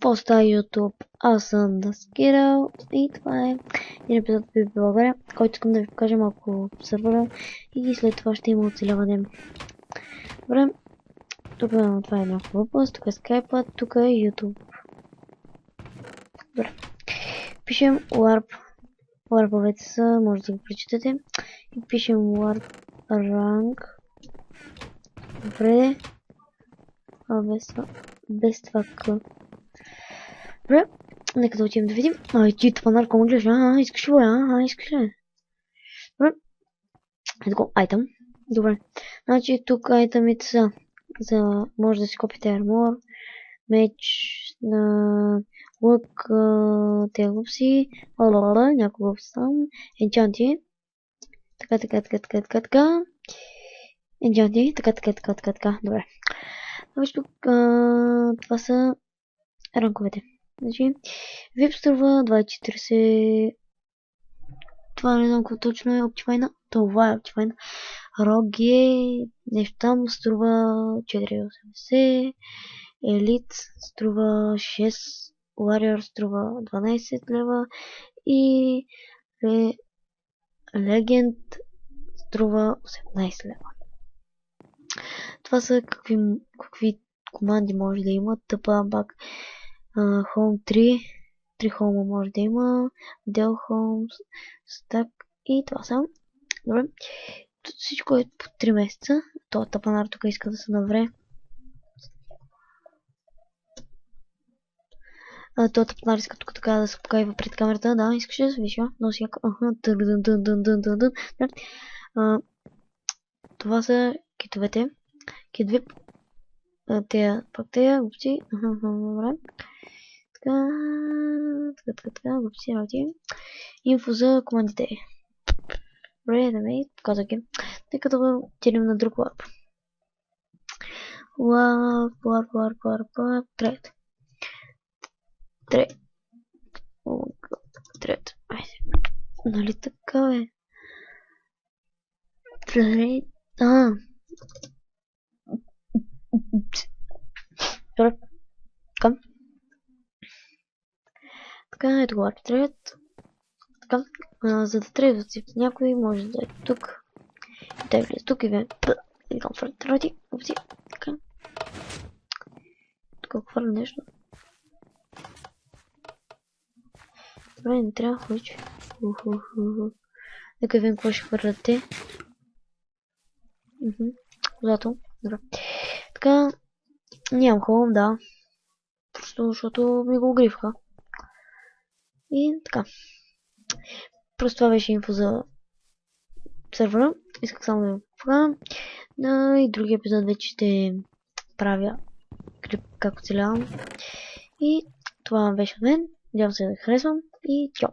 Поста YouTube. Аз съм Даскирал и това е един епизод от PvP България, който искам да ви покажа малко сървъра и след това ще има оцеляване. Добре, тук това е една хубава, тук е Skype, тук е YouTube. Добре, пишем Warp. Warp-овете са, може да ги прочитате. И пишем Warp Rank. Добре, без това К. Добре, нека да отидем да видим. Ти това нарко гледаш, искаш ли, искаш ли? Добре, ето го, айтъм. Добре, значи тук айтъмите са за, може да си купите армор, меч, на лък, те глупси, няколко глупси там, енчанти, така, енчанти, така, добре. Значи тук, това са ранковете. Значи, VIP струва 2,40. Това не знам какво точно е Optifine. Това е Optifine. Роге, нещо там струва 4,80. Елит струва 6. Warrior струва 12 лева. И Legend струва 18 лева. Това са какви команди може да има. Тъпа бак. Home 3 хома може да има, Dell Home, Stack и това са. Добре. Тут всичко е по 3 месеца. Това тапанар тук иска да се навре. Това тапанар иска тук така да се покайва пред камерата. Да, искаш да се виж, но всяка. Това са китовете. Китвип. Тея, глупци. Добре. Така, глупци работи. Инфо за командите. Добре, да ме показах ги. Нека да отидем на друг лап. Лап. Трет. Айде. Нали така е? Трет. Добре. Така, ето го лап трет. Така, за да трейдват си някой, може да е тук. Дай влез тук и ве. Комфорт роди. Опси. Така. Тук хвърля нещо. Добре, не трябва да ходиш. Нека видим какво ще хвърлят те. Зато. Добре. Така. Нямам холм, да. Просто защото ми го огривха. И така. Просто това беше инфо за сервера. Исках само да ви покажа. И други епизод вече ще правя клип как оцелявам. И това беше от мен. Надявам се да ви харесвам. И чао!